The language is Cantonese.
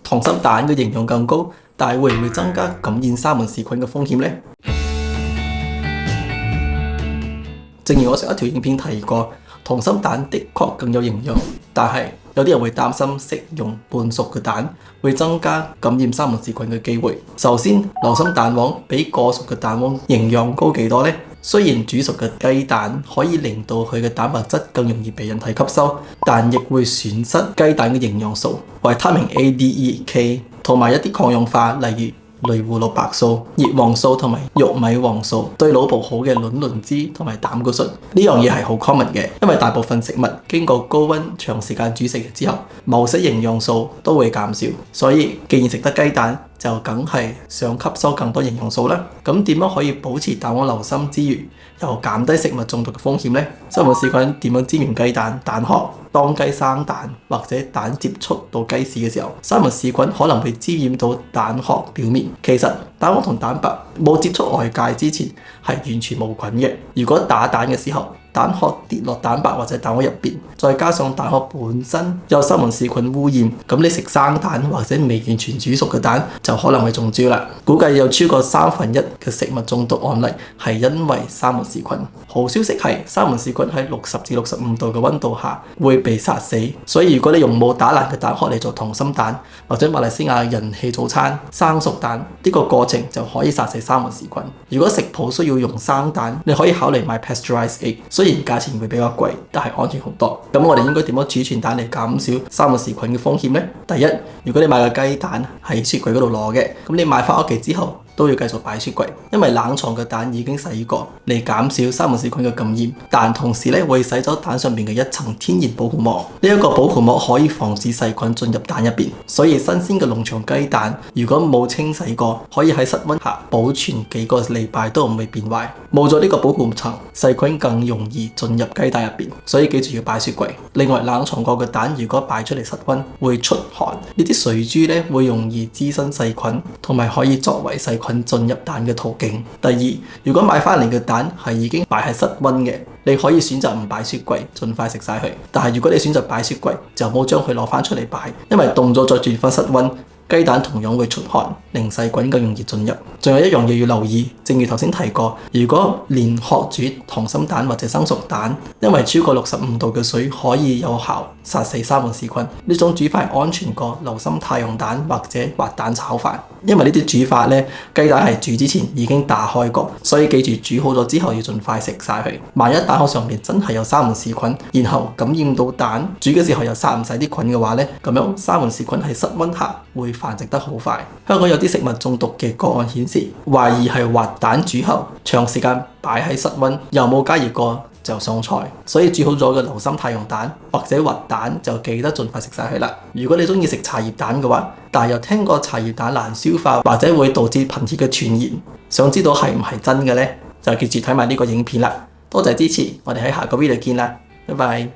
溏心蛋嘅營養更高，但係會唔會增加感染沙門氏菌嘅風險呢？正如我上一條影片提過，溏心蛋的確更有營養，但係有啲人會擔心食用半熟嘅蛋會增加感染沙門氏菌嘅機會。首先，流心蛋黃比過熟嘅蛋黃營養高幾多呢？雖然煮熟嘅雞蛋可以令到佢嘅蛋白質更容易被人體吸收，但亦會損失雞蛋嘅營養素，維他命 A、D、E、K 同埋一啲抗氧化，例如類胡蘿蔔素、葉黃素同埋玉米黃素，對腦部好嘅卵磷脂同埋膽固醇，呢樣嘢係好 common 嘅，因為大部分食物經過高溫長時間煮食之後，某些營養素都會減少，所以既然食得雞蛋，就梗係想吸收更多營養素啦。咁點樣可以保持蛋黃流心之餘，又減低食物中毒嘅風險呢？沙門氏菌點樣沾染雞蛋、蛋殼？當雞生蛋或者蛋接觸到雞屎嘅時候，沙門氏菌可能會沾染到蛋殼表面。其實蛋黃同蛋白冇接觸外界之前係完全無菌嘅。如果打蛋嘅時候，蛋殼跌落蛋白或者蛋黃入邊，再加上蛋殼本身有沙門氏菌污染，咁你食生蛋或者未完全煮熟嘅蛋就可能會中招啦。估計有超過1/3嘅食物中毒案例係因為沙門氏菌。好消息係沙門氏菌喺60至65度嘅溫度下會被殺死，所以如果你用冇打爛嘅蛋殼嚟做溏心蛋或者馬來西亞人氣早餐生熟蛋，呢個過程就可以殺死沙門氏菌。如果食譜需要用生蛋，你可以考慮買 pasteurized egg。雖然價錢會比較貴，但係安全好多。咁我哋應該點樣儲存蛋嚟減少沙門氏菌嘅風險呢？第一，如果你買嘅雞蛋喺雪櫃嗰度攞嘅，咁你買返屋企之後都要繼續擺雪櫃，因為冷藏嘅蛋已經洗過，嚟減少沙門氏菌嘅感染。但同時咧會洗走蛋上面嘅一層天然保護膜，呢一個保護膜可以防止細菌進入蛋入邊。所以新鮮嘅農場雞蛋如果冇清洗過，可以喺室溫下保存幾個禮拜都唔會變壞。冇咗呢個保護層，細菌更容易進入雞蛋入邊，所以記住要擺雪櫃。另外，冷藏過嘅蛋如果擺出嚟室溫會出汗，呢啲水珠咧會容易滋生細菌，同埋可以作為細菌進入蛋嘅途徑。第二，如果買翻嚟嘅蛋係已經擺喺室溫嘅，你可以選擇唔擺雪櫃，盡快食晒佢。但係如果你選擇擺雪櫃，就冇將佢攞翻出嚟擺，因為凍咗再轉翻室溫，雞蛋同樣會出汗，令細菌更容易進入。仲有一樣嘢要留意，正如頭先提過，如果連殼煮溏心蛋或者生熟蛋，因為超過65度嘅水可以有效殺死沙門氏菌，呢種煮法安全過流心太陽蛋或者滑蛋炒飯。因為呢啲煮法呢，雞蛋係煮之前已經打開過，所以記住煮好咗之後要盡快食晒佢。萬一蛋殼上面真係有沙門氏菌，然後感染到蛋，煮嘅時候又殺唔晒啲菌嘅話呢，咁樣沙門氏菌喺室溫下會繁殖得好快。香港有啲食物中毒嘅個案顯示，懷疑係滑蛋煮後長時間擺喺室溫，又冇加熱過就上菜，所以煮好咗嘅流心太陽蛋或者滑蛋就記得盡快食晒佢啦。如果你中意食茶葉蛋嘅話，但係又聽過茶葉蛋難消化或者會導致貧血嘅傳言，想知道係唔係真嘅呢？就記住睇埋呢個影片啦。多謝支持，我哋喺下個 video 見啦，拜拜。